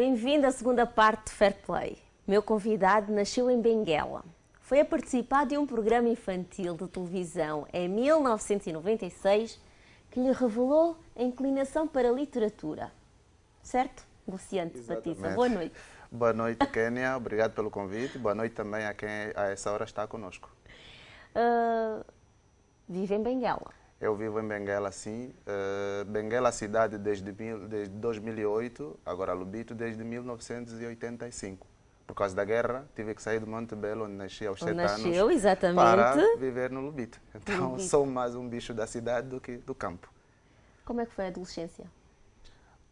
Bem-vindo à segunda parte de Fair Play. Meu convidado nasceu em Benguela. Foi a participar de um programa infantil de televisão em 1996 que lhe revelou a inclinação para a literatura. Certo, Luciano Batista? Boa noite. Boa noite, Kénia. Obrigado pelo convite. Boa noite também a quem a essa hora está conosco. Vive em Benguela. Eu vivo em Benguela, sim. Benguela, cidade desde 2008, agora Lubito desde 1985. Por causa da guerra, tive que sair de Montebello, onde nasci aos 7 anos, exatamente, para viver no Lubito. Então, sou mais um bicho da cidade do que do campo. Como é que foi a adolescência?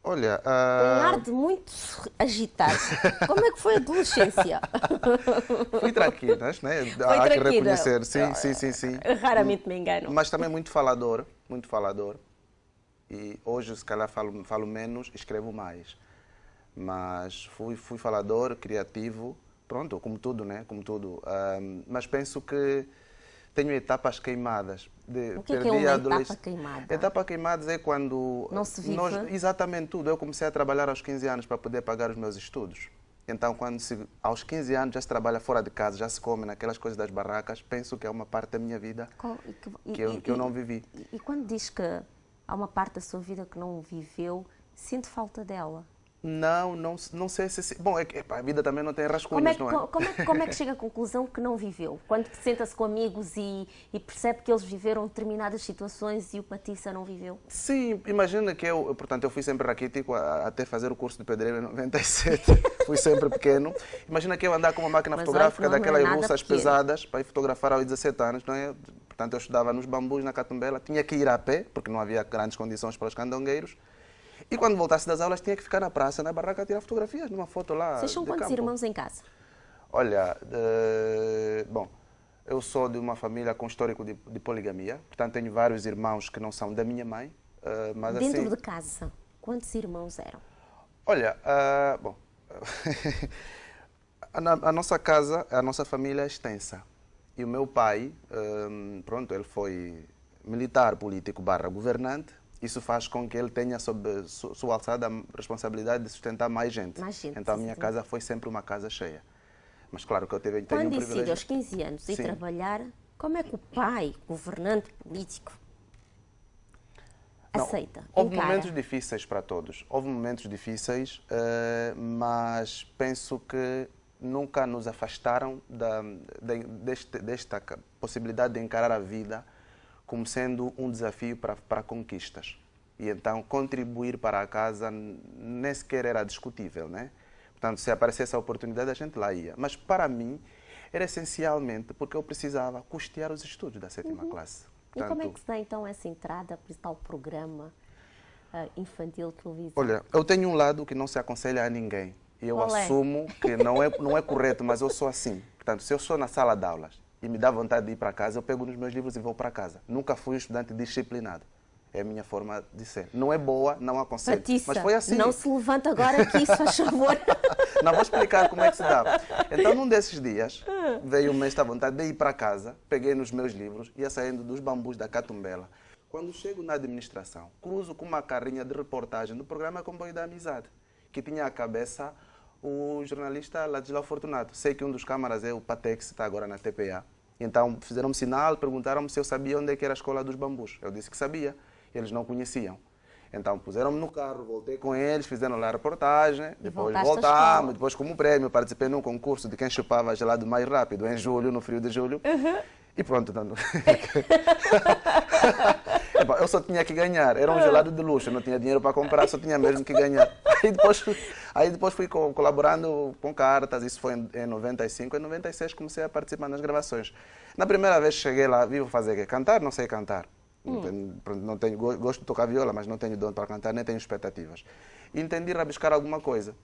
Olha... Tem ar de muito agitado. Como é que foi a adolescência? Fui traquinas, né? Foi Há que traquina. reconhecer, sim. Raramente me engano. Mas também muito falador, muito falador. E hoje, se calhar, falo menos, escrevo mais. Mas fui falador, criativo, pronto, como tudo, né? Como tudo. Mas penso que tenho etapas queimadas. O que é uma etapa queimada? Etapa queimadas é quando... Não se vive? Exatamente tudo. Eu comecei a trabalhar aos 15 anos para poder pagar os meus estudos. Então, aos 15 anos já se trabalha fora de casa, já se come naquelas coisas das barracas, penso que é uma parte da minha vida que eu não vivi. E quando diz que há uma parte da sua vida que não viveu, sente falta dela? Não sei se... Bom, a vida também não tem rascunhos, não é? Como é que chega à conclusão que não viveu? Quando senta-se com amigos e percebe que eles viveram determinadas situações e o Patissa não viveu? Sim, imagina que eu fui sempre raquítico até fazer o curso de pedreiro em 97. Fui sempre pequeno. Imagina que eu andar com uma máquina fotográfica daquelas russas pesadas para ir fotografar aos 17 anos, não é? Portanto, eu estudava nos bambus, na Catumbela, tinha que ir a pé, porque não havia grandes condições para os candongueiros. E quando voltasse das aulas, tinha que ficar na praça, na barraca, a tirar fotografias numa foto lá. Vocês são quantos irmãos em casa? Olha, bom, eu sou de uma família com histórico de poligamia, portanto tenho vários irmãos que não são da minha mãe. Mas Dentro assim, de casa, quantos irmãos eram? Olha, bom, a nossa casa, a nossa família é extensa. E o meu pai, pronto, ele foi militar, político / governante. Isso faz com que ele tenha sob sua alçada a responsabilidade de sustentar mais gente. Então a minha casa foi sempre uma casa cheia. Mas claro que eu tenho um privilégio. Quando decide aos 15 anos ir trabalhar, como é que o pai, governante político, aceita? Houve momentos difíceis para todos. Houve momentos difíceis, mas penso que nunca nos afastaram desta possibilidade de encarar a vida como sendo um desafio para conquistas. E então contribuir para a casa nem sequer era discutível, né? Portanto, se aparecesse a oportunidade, a gente lá ia. Mas para mim, era essencialmente porque eu precisava custear os estudos da 7ª classe. Portanto, e como é que se dá então essa entrada para tal programa infantil televisão? Olha, eu tenho um lado que não se aconselha a ninguém. E eu assumo que não é correto, mas eu sou assim. Portanto, se eu sou na sala de aulas e me dá vontade de ir para casa, eu pego nos meus livros e vou para casa. Nunca fui um estudante disciplinado. É a minha forma de ser. Não é boa, não aconselho. Patissa, mas foi assim. Não se levanta agora aqui, se faz favor. Não, vou explicar como é que se dá. Então, num desses dias, veio-me esta vontade de ir para casa, peguei nos meus livros, ia saindo dos bambus da Catumbela. Quando chego na administração, cruzo com uma carrinha de reportagem do programa Comboio da Amizade, que tinha à cabeça o jornalista Ladislau Fortunato. Sei que um dos câmaras é o Patex, que está agora na TPA. Então fizeram-me sinal, perguntaram-me se eu sabia onde é que era a escola dos bambus. Eu disse que sabia, eles não conheciam. Então puseram-me no carro, voltei com eles, fizeram lá a reportagem, depois voltamos, depois como prêmio participei num concurso de quem chupava gelado mais rápido, em julho, no frio de julho. E pronto, então... Eu só tinha que ganhar, era um gelado de luxo, não tinha dinheiro para comprar, só tinha mesmo que ganhar. Aí depois fui colaborando com cartas, isso foi em 95, em 96 comecei a participar nas gravações. Na primeira vez que cheguei lá, vivo fazer o quê? Cantar? Não sei cantar. Não tenho, gosto de tocar viola, mas não tenho dom para cantar, nem tenho expectativas. E entendi rabiscar alguma coisa.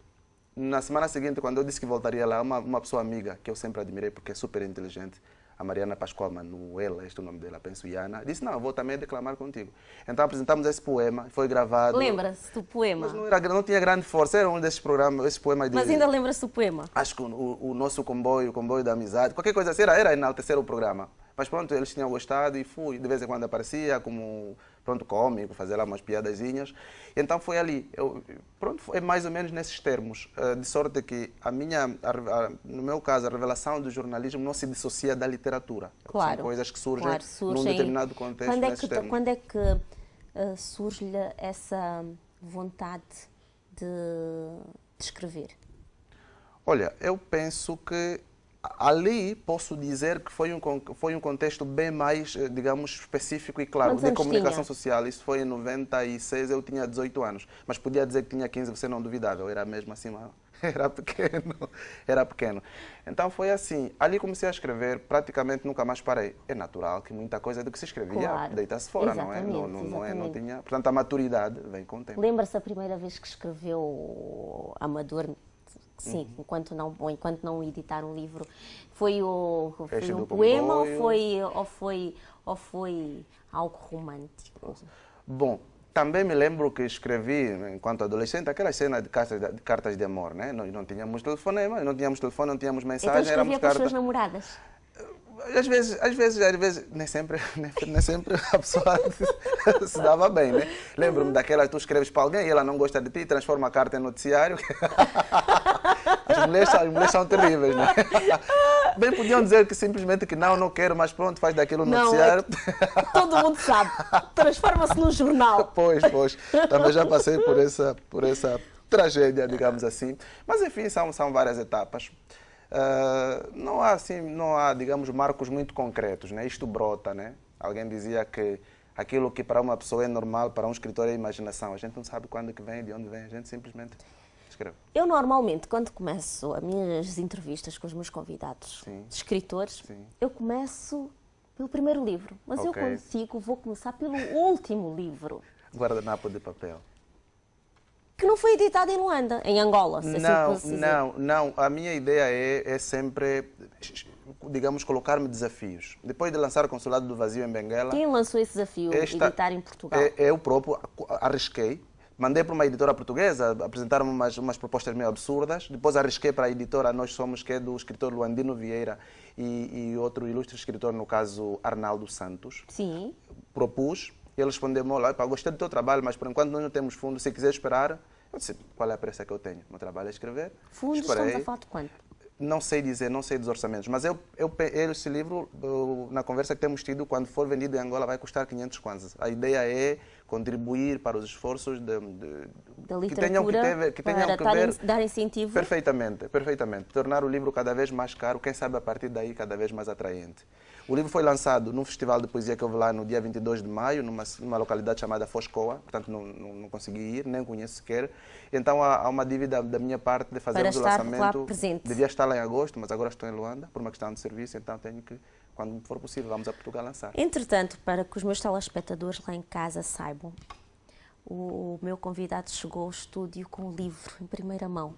Na semana seguinte, quando eu disse que voltaria lá, uma pessoa amiga, que eu sempre admirei porque é super inteligente, a Mariana Pascoal Manuela, este é o nome dela, penso Iana, disse, não, eu vou também declamar contigo. Então apresentamos esse poema, foi gravado. Lembra-se do poema? Mas não tinha grande força, era um desses programas, esse poema de... Mas ainda lembra-se do poema? Acho que o nosso comboio, o comboio da amizade, qualquer coisa assim, era enaltecer o programa. Mas pronto, eles tinham gostado e fui. De vez em quando aparecia como, pronto, cômico, fazer lá umas piadazinhas. Então foi ali. Pronto, é mais ou menos nesses termos. De sorte que no meu caso, a revelação do jornalismo não se dissocia da literatura. Claro. São coisas que surgem, Claro, num determinado contexto, nesses termos. Quando é que surge-lhe essa vontade de escrever? Olha, eu penso que ali posso dizer que foi um contexto bem mais, digamos, específico e claro, Quantos de anos comunicação tinha? social. Isso foi em 96, eu tinha 18 anos. Mas podia dizer que tinha 15, você não duvidava. Eu era mesmo assim, era pequeno, era pequeno. Então foi assim, ali comecei a escrever, praticamente nunca mais parei. É natural que muita coisa do que se escrevia Claro. deita-se fora, não é? Não tinha, portanto a maturidade vem com o tempo. Lembra-se a primeira vez que escreveu amador? Sim, enquanto não editar um livro, foi um poema ou foi algo romântico? Bom, também me lembro que escrevi, enquanto adolescente, aquela cena de cartas de amor, né? Nós não tínhamos telefone, não tínhamos mensagem, então escrevia com as suas namoradas? Às vezes, nem sempre a pessoa se dava bem, né? Lembro-me daquela que tu escreves para alguém e ela não gosta de ti, transforma a carta em noticiário. As mulheres são terríveis, né? Bem, podiam dizer que simplesmente que não quero, mas pronto, faz daquilo um noticiário. Todo mundo sabe, transforma-se num jornal. Pois, também já passei por essa tragédia, digamos assim. Mas enfim, são várias etapas. Não há, digamos, marcos muito concretos, né? Isto brota, né? Alguém dizia que aquilo que para uma pessoa é normal, para um escritor é imaginação. A gente não sabe quando que vem, de onde vem, a gente simplesmente escreve. Eu normalmente, quando começo as minhas entrevistas com os meus convidados, escritores, eu começo pelo primeiro livro, mas eu vou começar pelo último livro. Guardanapo de papel. Que não foi editado em Luanda, em Angola. Não. A minha ideia é sempre, digamos, colocar-me desafios. Depois de lançar o Consulado do Vazio em Benguela... Quem lançou esse desafio, editar em Portugal? Eu próprio arrisquei. Mandei para uma editora portuguesa, apresentaram-me umas propostas meio absurdas. Depois arrisquei para a editora Nós Somos, que é do escritor Luandino Vieira e outro ilustre escritor, no caso Arnaldo Santos. Sim. Propus. E ele respondeu-me: olha, gostei do teu trabalho, mas por enquanto nós não temos fundo. Se quiser esperar, eu disse: qual é a pressa que eu tenho? O meu trabalho é escrever. Fundos, estamos a falar de quanto? Não sei dizer, não sei dos orçamentos, mas esse livro, na conversa que temos tido, quando for vendido em Angola, vai custar 500 kwanzas. A ideia é contribuir para os esforços da literatura, que tenham que ver, dar incentivo. Perfeitamente. Tornar o livro cada vez mais caro, quem sabe a partir daí cada vez mais atraente. O livro foi lançado num festival de poesia que houve lá no dia 22 de maio, numa localidade chamada Foscoa, portanto não consegui ir, nem conheço sequer. Então há uma dívida da minha parte de fazer o lançamento. Devia estar lá em agosto, mas agora estou em Luanda, por uma questão de serviço, então tenho que, quando for possível, vamos a Portugal lançar. Entretanto, para que os meus telespectadores lá em casa saibam, o meu convidado chegou ao estúdio com um livro em primeira mão.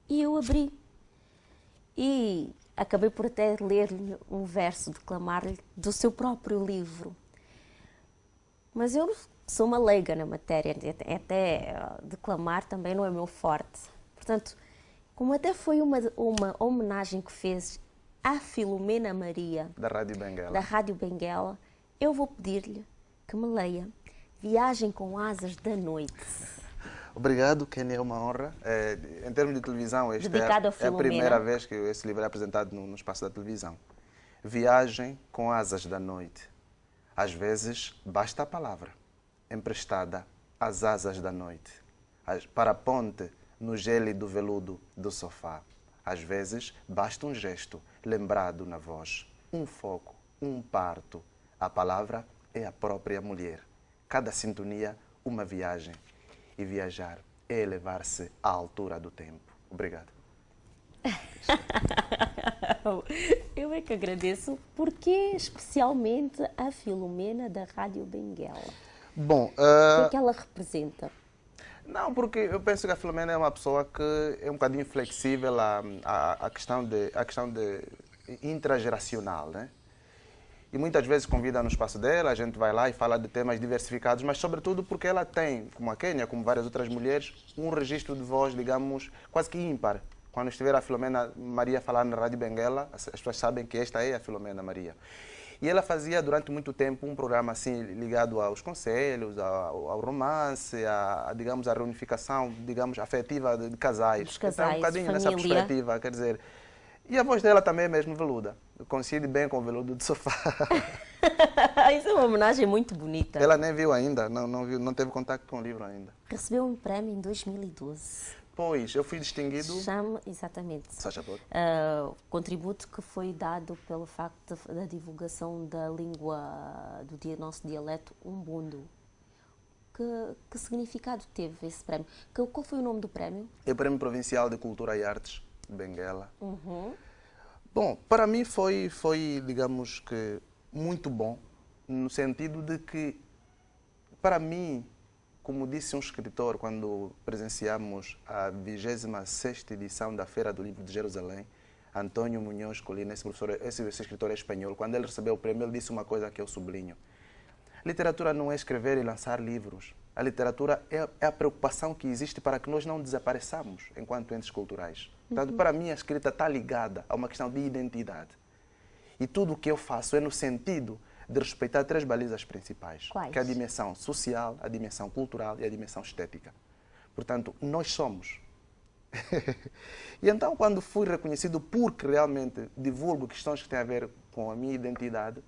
E eu abri. E acabei por até ler-lhe um verso, declamar-lhe do seu próprio livro. Mas eu sou uma leiga na matéria, até declamar também não é meu forte. Portanto, como até foi uma homenagem que fez à Filomena Maria, da Rádio Benguela, eu vou pedir-lhe que me leia Viagem com Asas da Noite. Obrigado, Kenny, é uma honra. Em termos de televisão, esta é a primeira vez que esse livro é apresentado no espaço da televisão. Viagem com asas da noite. Às vezes, basta a palavra, emprestada às asas da noite, para a ponte no gélido veludo do sofá. Às vezes, basta um gesto, lembrado na voz, um foco, um parto. A palavra é a própria mulher. Cada sintonia, uma viagem. E viajar é elevar-se à altura do tempo. Obrigado. Eu é que agradeço. Porquê especialmente a Filomena da Rádio Benguela? Bom, o que é que ela representa? Não, porque eu penso que a Filomena é uma pessoa que é um bocadinho flexível à questão de intrageracional, né? E muitas vezes convida no espaço dela, a gente vai lá e fala de temas diversificados, mas sobretudo porque ela tem, como a Kênia, como várias outras mulheres, um registro de voz, digamos, quase que ímpar. Quando estiver a Filomena Maria falar na Rádio Benguela, as pessoas sabem que esta é a Filomena Maria. E ela fazia durante muito tempo um programa assim ligado aos conselhos, ao romance, digamos, à reunificação, digamos, afetiva de casais. Dos casais, então, um bocadinho família. nessa perspectiva, quer dizer. E a voz dela também é mesmo veluda. Coincide bem com o veludo do sofá. Isso é uma homenagem muito bonita. Ela nem viu ainda, não viu, não teve contato com o livro ainda. Recebeu um prémio em 2012. Pois, eu fui distinguido... Exatamente. Uh, contributo que foi dado pelo facto da divulgação da língua do nosso dialeto umbundo. Que significado teve esse prémio? Qual foi o nome do prémio? É o Prémio Provincial de Cultura e Artes de Benguela. Uhum. Bom, para mim foi, digamos que, muito bom, no sentido de que, para mim, como disse um escritor quando presenciamos a 26ª edição da Feira do Livro de Jerusalém, Antônio Munhoz Colina, esse escritor é espanhol, quando ele recebeu o prémio, ele disse uma coisa que eu sublinho. Literatura não é escrever e lançar livros. A literatura é a preocupação que existe para que nós não desapareçamos enquanto entes culturais. Portanto, para mim, a escrita está ligada a uma questão de identidade. E tudo o que eu faço é no sentido de respeitar 3 balizas principais. Quais? Que é a dimensão social, a dimensão cultural e a dimensão estética. Portanto, nós somos. E então, quando fui reconhecido porque realmente divulgo questões que têm a ver com a minha identidade,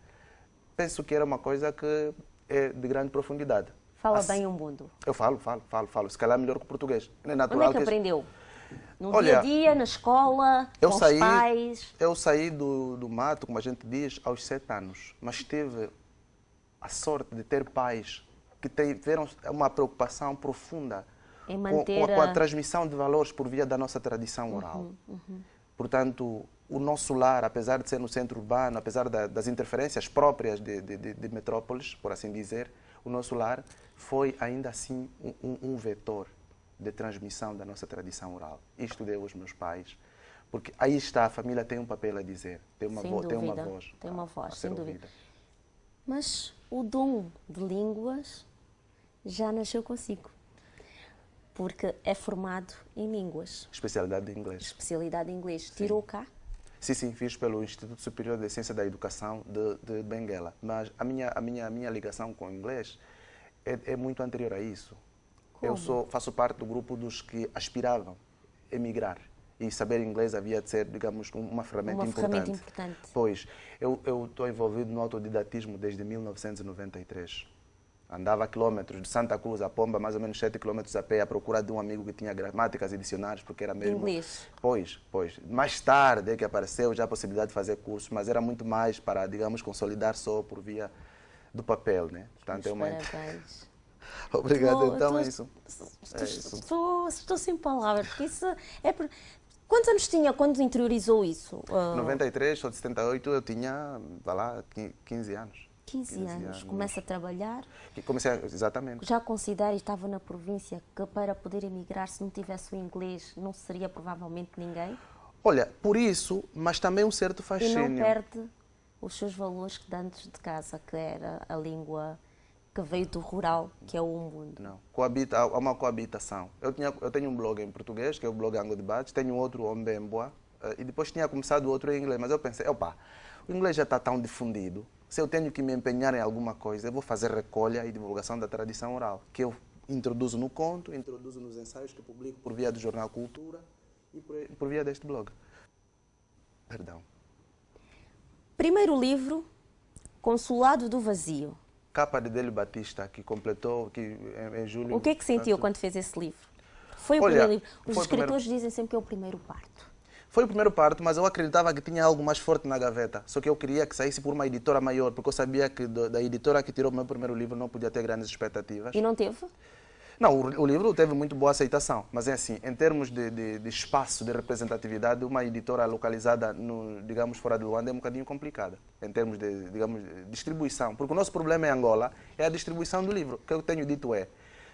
penso que era uma coisa que é de grande profundidade. Fala bem umbundo. Eu falo. Se calhar melhor que o português. É Onde natural é que aprendeu? No Olha, dia a dia, na escola, com os pais? Eu saí do mato, como a gente diz, aos 7 anos. Mas tive a sorte de ter pais que tiveram uma preocupação profunda em manter com a transmissão de valores por via da nossa tradição oral. Portanto, o nosso lar, apesar de ser no centro urbano, apesar das interferências próprias de metrópoles, por assim dizer, o nosso lar foi ainda assim um vetor de transmissão da nossa tradição oral. Isto deu aos meus pais, porque aí está, a família tem um papel a dizer, tem uma voz. Tem uma voz, sem dúvida. Mas o dom de línguas já nasceu consigo, porque é formado em línguas. Especialidade de inglês. Especialidade em inglês. Sim. Tirou cá? Sim, fiz pelo Instituto Superior de Ciência da Educação de Benguela. Mas a minha ligação com o inglês é muito anterior a isso. Como? Eu faço parte do grupo dos que aspiravam a emigrar. E saber inglês havia de ser, digamos, uma ferramenta importante. Pois, eu estou envolvido no autodidatismo desde 1993. Andava quilômetros de Santa Cruz a Pomba, mais ou menos 7 quilômetros a pé, à procura de um amigo que tinha gramáticas e dicionários, porque era mesmo... Inglês. Pois. Mais tarde é que apareceu já a possibilidade de fazer cursos, mas era muito mais para, digamos, consolidar só por via do papel, né? Portanto, parabéns. Obrigado, então é isso. Estou sem palavras, porque isso é... Quantos anos tinha quando interiorizou isso? 93, sou de 78, eu tinha, vá lá, 15 anos. 15 anos. Começa a trabalhar. Comecei, exatamente. Já considera, estava na província, que para poder emigrar, se não tivesse o inglês, não seria provavelmente ninguém? Olha, por isso, mas também um certo fascínio. E não perde os seus valores que antes de casa, que era a língua que veio do rural, que é o umbundo. Não, há uma coabitação. Eu tenho um blog em português, que é o blog Anglo Debates, tenho outro, Ombemboa, e depois tinha começado outro em inglês, mas eu pensei, opa, o inglês já está tão difundido, se eu tenho que me empenhar em alguma coisa, eu vou fazer recolha e divulgação da tradição oral, que eu introduzo no conto, introduzo nos ensaios que publico por via do jornal Cultura e por via deste blog. Perdão. Primeiro livro, Consulado do Vazio. Capa de Délio Batista, que completou em julho... O que é que sentiu quando fez esse livro? Foi o primeiro livro. Os escritores dizem sempre que é o primeiro parto. Foi o primeiro parto, mas eu acreditava que tinha algo mais forte na gaveta. Só que eu queria que saísse por uma editora maior, porque eu sabia que da editora que tirou o meu primeiro livro não podia ter grandes expectativas. E não teve? Não, o livro teve muito boa aceitação, mas é assim, em termos de espaço, de representatividade, uma editora localizada, digamos, fora de Luanda é um bocadinho complicada, em termos de, digamos, distribuição. Porque o nosso problema em Angola é a distribuição do livro. O que eu tenho dito é,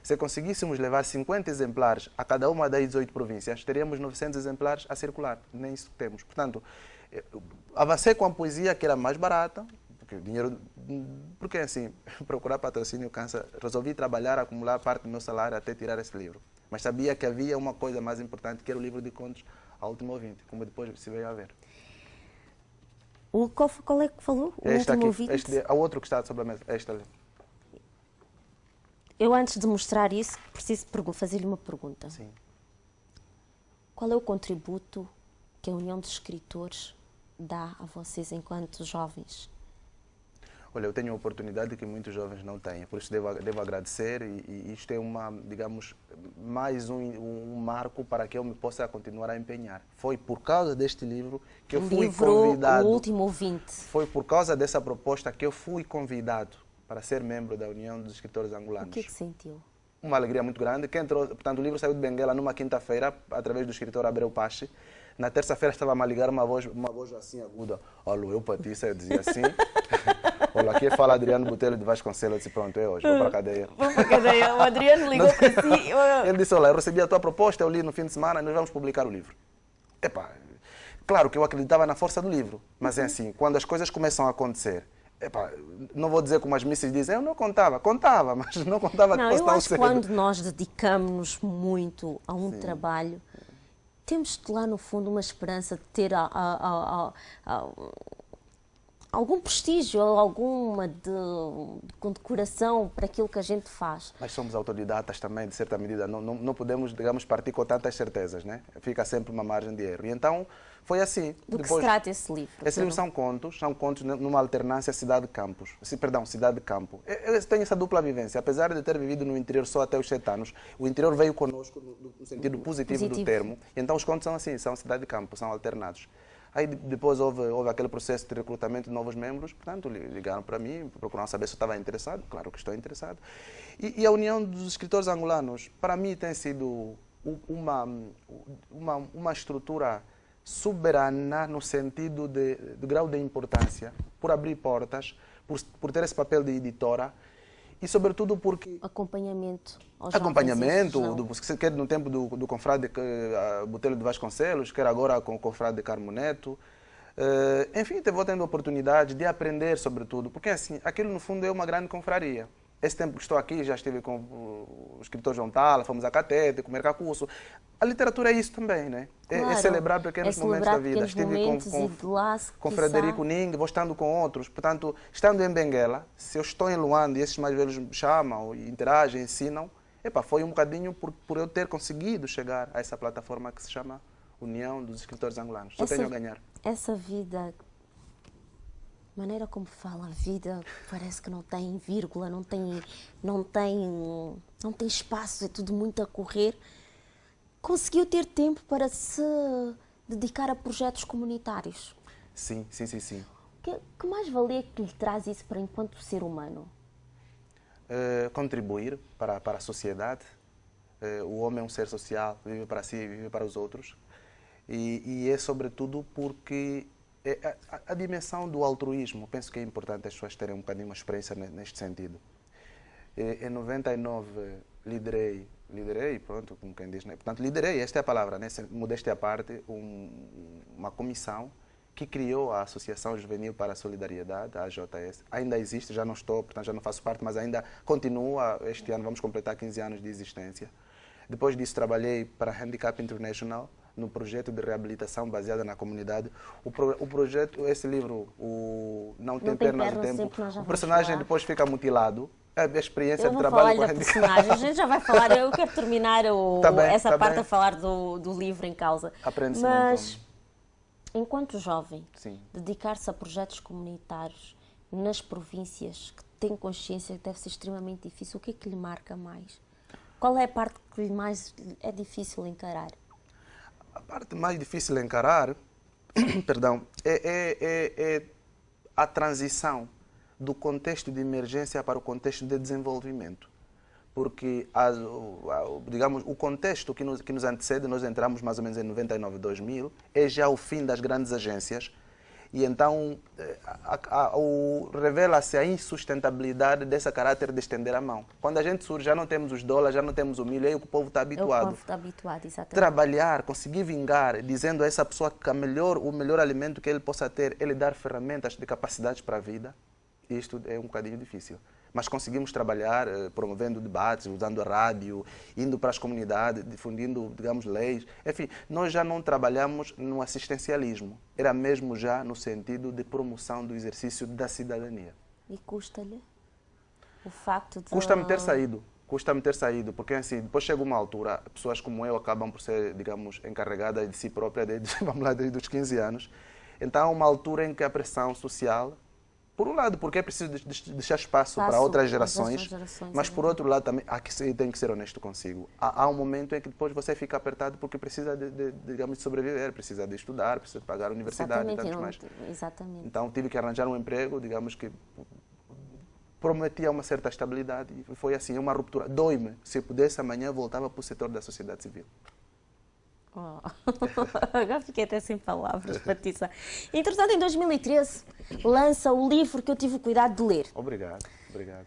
se conseguíssemos levar 50 exemplares a cada uma das 18 províncias, teríamos 900 exemplares a circular. Nem isso temos. Portanto, avancei com a poesia, que era mais barata, porque assim, procurar patrocínio cansa. Resolvi trabalhar, acumular parte do meu salário até tirar esse livro. Mas sabia que havia uma coisa mais importante, que era o livro de contos a última ouvinte, como depois se veio a ver. Qual é que falou? O Este último aqui, ouvinte? há outro que está sobre a mesa, este ali. Eu, antes de mostrar isso, preciso fazer-lhe uma pergunta. Sim. Qual é o contributo que a União dos Escritores dá a vocês enquanto jovens? Olha, eu tenho uma oportunidade que muitos jovens não têm, por isso devo agradecer e isto é digamos, mais um marco para que eu me possa continuar a empenhar. Foi por causa deste livro que eu fui convidado. O último ouvinte. Foi por causa dessa proposta que eu fui convidado para ser membro da União dos Escritores Angolanos. O que é que sentiu? Uma alegria muito grande. Quem entrou, portanto, o livro saiu de Benguela numa quinta-feira, através do escritor Abreu Pache. Na terça-feira estava a ligar uma voz assim aguda. Alô, eu Patrícia, eu dizia assim. Olha, aqui fala Adriano Botelho de Vasconcelos. Eu disse, pronto, é hoje, vou para a cadeia. Vou para a cadeia. O Adriano ligou para si. Ele disse, olha, eu recebi a tua proposta, eu li no fim de semana e nós vamos publicar o livro. Epá, claro que eu acreditava na força do livro, mas é assim, quando as coisas começam a acontecer, epá, não vou dizer como as missas dizem, eu não contava, mas não contava que fosse eu tão acho que cedo. quando nós dedicamos-nos muito a um trabalho, temos lá no fundo uma esperança de ter algum prestígio, alguma condecoração para aquilo que a gente faz. Mas somos autodidatas também, de certa medida, não podemos, digamos, partir com tantas certezas, né? Fica sempre uma margem de erro. E então, foi assim. Do que se trata esse livro? Esse livro são contos numa alternância cidade-campus. Perdão, cidade-campo. Eu tenho essa dupla vivência. Apesar de ter vivido no interior só até os 7 anos, o interior veio conosco no sentido positivo do termo. E então os contos são assim, são cidade-campo, são alternados. Aí depois houve aquele processo de recrutamento de novos membros, portanto ligaram para mim, procuraram saber se eu estava interessado. Claro que estou interessado. E a União dos Escritores Angolanos, para mim, tem sido uma estrutura soberana no sentido de grau de importância, por abrir portas, por ter esse papel de editora e, sobretudo, porque... Acompanhamento aos Acompanhamento, quer no tempo do confrade Botelho de Vasconcelos, quer agora com o confrade Carmo Neto. Enfim, vou tendo a oportunidade de aprender, sobretudo, porque assim, aquilo no fundo é uma grande confraria. Esse tempo que estou aqui, já estive com o escritor João Tala, fomos a Catete, comer cacuço. A literatura é isso também, né? Claro, é celebrar pequenos momentos da vida. Estive com Frederico Ning, vou estando com outros. Portanto, estando em Benguela, se eu estou em Luanda e esses mais velhos me chamam, interagem, ensinam, foi um bocadinho por eu ter conseguido chegar a essa plataforma que se chama União dos Escritores Angolanos. Só tenho a ganhar. Essa vida... A maneira como fala a vida parece que não tem vírgula, não tem espaço, é tudo muito a correr. Conseguiu ter tempo para se dedicar a projetos comunitários? Sim. Que mais-valia que lhe traz isso para enquanto ser humano? Contribuir para a sociedade. O homem é um ser social, vive para si, vive para os outros. E é sobretudo porque... A dimensão do altruísmo, penso que é importante as pessoas terem um bocadinho uma experiência neste sentido. Em 99 liderei, pronto, como quem diz, né? Portanto, liderei, esta é a palavra, né? Modéstia à parte, uma comissão que criou a Associação Juvenil para a Solidariedade, a AJS. Ainda existe, já não estou, portanto já não faço parte, mas ainda continua. Este ano vamos completar 15 anos de existência. Depois disso trabalhei para a Handicap International, no projeto de reabilitação baseada na comunidade. O projeto, esse livro, o Não Tem Pernas no Tempo, o personagem depois fica mutilado. A experiência de trabalho com a handicap. A gente já vai falar, eu quero terminar essa parte a falar do livro em causa. Aprende-se Mas, muito. Enquanto jovem, dedicar-se a projetos comunitários nas províncias que tem consciência que deve ser extremamente difícil, o que é que lhe marca mais? Qual é a parte que mais é difícil encarar? A parte mais difícil de encarar, perdão, é a transição do contexto de emergência para o contexto de desenvolvimento. Porque, digamos, o contexto que nos antecede, nós entramos mais ou menos em 99, 2000, é já o fim das grandes agências. E então revela-se a insustentabilidade desse caráter de estender a mão. Quando a gente surge, já não temos os dólares, já não temos o milho, é aí que o povo está habituado. O povo está habituado, exatamente. Trabalhar, conseguir vingar, dizendo a essa pessoa que o melhor alimento que ele possa ter é lhe dar ferramentas de capacidades para a vida. isto é um bocadinho difícil. Mas conseguimos trabalhar promovendo debates, usando a rádio, indo para as comunidades, difundindo, digamos, leis. Enfim, nós já não trabalhamos no assistencialismo. Era mesmo já no sentido de promoção do exercício da cidadania. E custa-lhe o facto de... Custa-me ter saído. Custa-me ter saído, porque assim, depois chega uma altura, pessoas como eu acabam por ser, digamos, encarregadas de si próprias vamos lá, desde os 15 anos. Então há uma altura em que a pressão social... Por um lado, porque é preciso deixar espaço para outras gerações, mas por outro lado também, tenho que ser honesto consigo, há um momento em que depois você fica apertado porque precisa digamos, de sobreviver, precisa de estudar, precisa de pagar a universidade e tantos mais. Exatamente. Então tive que arranjar um emprego, digamos que prometia uma certa estabilidade e foi assim, uma ruptura. Dói-me, se eu pudesse amanhã voltava para o setor da sociedade civil. Oh. Agora fiquei até sem palavras, Patrícia. Entretanto, em 2013, lança o livro que eu tive o cuidado de ler. Obrigado, obrigado.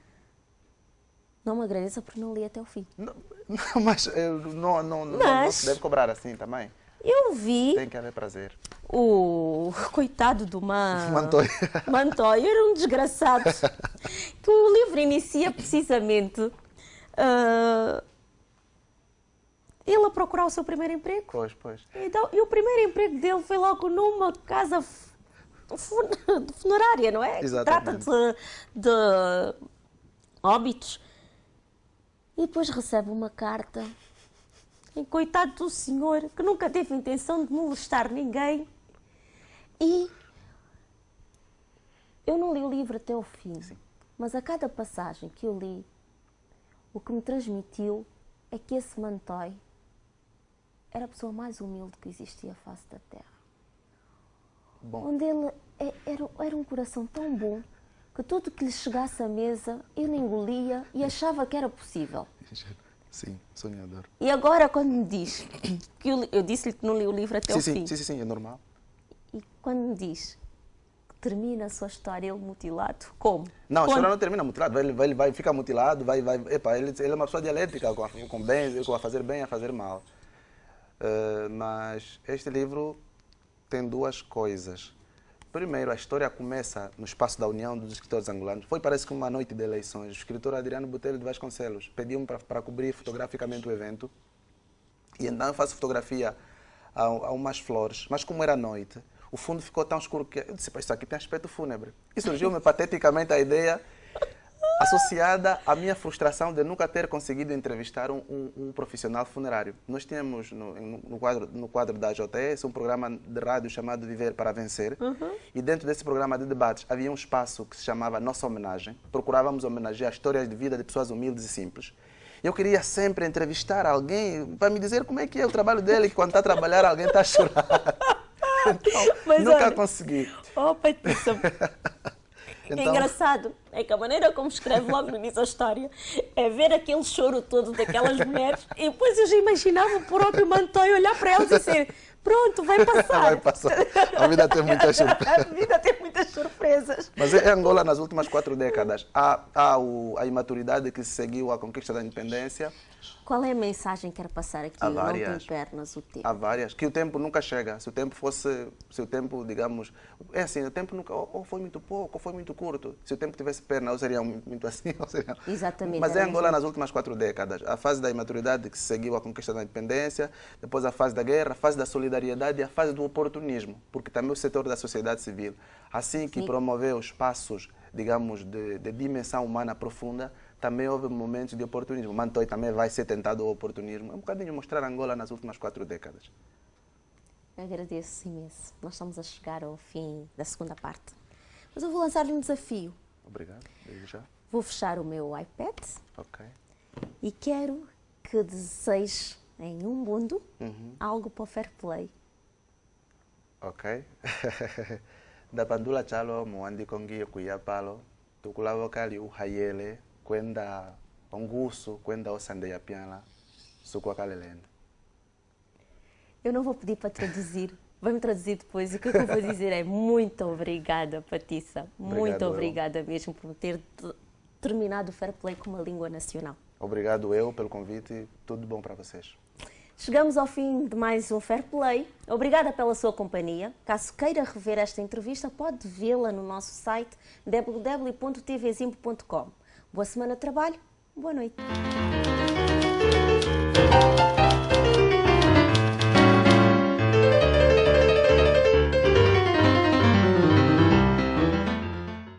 Não me agradeça porque não li até o fim. Não, mas não se deve cobrar assim também. Eu vi... Tem que haver prazer. O coitado do Mantoio. Mantoio era um desgraçado. Que o livro inicia precisamente... ele a procurar o seu primeiro emprego. Pois. Então, e o primeiro emprego dele foi logo numa casa funerária, não é? Exatamente. Trata de óbitos. E depois recebe uma carta. E coitado do senhor, que nunca teve intenção de molestar ninguém. E eu não li o livro até o fim. Sim. Mas a cada passagem que eu li, o que me transmitiu é que esse Mantoio era a pessoa mais humilde que existia à face da terra. Bom. Onde ele era um coração tão bom que tudo que lhe chegasse à mesa ele engolia e achava que era possível. Sim, sonhador. E agora quando me diz, que eu disse-lhe que não li o livro até o fim. Sim, é normal. E quando me diz que termina a sua história ele mutilado, como? Não, a história não termina mutilado, ele vai ficar mutilado, ele é uma pessoa dialética, com bem, com a fazer bem e a fazer mal. Mas este livro tem duas coisas. Primeiro, a história começa no Espaço da União dos Escritores Angolanos. Foi, parece que, uma noite de eleições. O escritor Adriano Botelho de Vasconcelos pediu-me para cobrir fotograficamente o evento. E então eu faço fotografia a umas flores. Mas como era noite, o fundo ficou tão escuro que eu disse, isso aqui tem aspecto fúnebre. E surgiu-me pateticamente a ideia associada à minha frustração de nunca ter conseguido entrevistar um profissional funerário. Nós tínhamos no quadro da AJS um programa de rádio chamado Viver para Vencer. E dentro desse programa de debates havia um espaço que se chamava Nossa Homenagem. Procurávamos homenagear histórias de vida de pessoas humildes e simples. Eu queria sempre entrevistar alguém para me dizer como é que é o trabalho dele, que quando está a trabalhar alguém está a chorar. Então, mas nunca olha, consegui. Oh, Patrícia. Então... É engraçado, é que a maneira como escreve logo no início da história é ver aquele choro todo daquelas mulheres e depois eu já imaginava o próprio Mantoio olhar para elas e dizer, pronto, vai passar. Vai passar. A vida tem muitas surpresas. A vida tem muitas surpresas. Mas em Angola, nas últimas 4 décadas, há a imaturidade que seguiu a conquista da independência. Qual é a mensagem que quer passar aqui? Não tem pernas o tempo. Há várias. Que o tempo nunca chega. Se o tempo, digamos... É assim, o tempo nunca... Ou foi muito pouco, ou foi muito curto. Se o tempo tivesse perna, ou seria muito assim, ou seria... Exatamente. Mas em Angola, nas últimas 4 décadas, a fase da imaturidade que seguiu a conquista da independência, depois a fase da guerra, a fase da solidariedade e a fase do oportunismo, porque também o setor da sociedade civil, assim que promoveu espaços, digamos, de dimensão humana profunda, também houve momentos de oportunismo. Mantoio também vai ser tentado ao oportunismo. É um bocadinho mostrar Angola nas últimas 4 décadas. Agradeço imenso. Nós estamos a chegar ao fim da segunda parte. Mas eu vou lançar-lhe um desafio. Obrigado, desde já. Vou fechar o meu iPad. Ok. E quero que deseje em um mundo algo para o Fair Play. Ok. Da pandula chalo muandi kongi kuya palo. Tukulavo kali uhayele. Kwenda onguso, kwenda osandeia piala, sukwa kalelenda. Eu não vou pedir para traduzir, vai-me traduzir depois. O que eu vou dizer é muito obrigada, Patrícia. Muito obrigada mesmo por ter terminado o Fair Play com uma língua nacional. Obrigado eu pelo convite e tudo bom para vocês. Chegamos ao fim de mais um Fair Play. Obrigada pela sua companhia. Caso queira rever esta entrevista, pode vê-la no nosso site www.tvzimpo.com. Boa semana de trabalho, boa noite.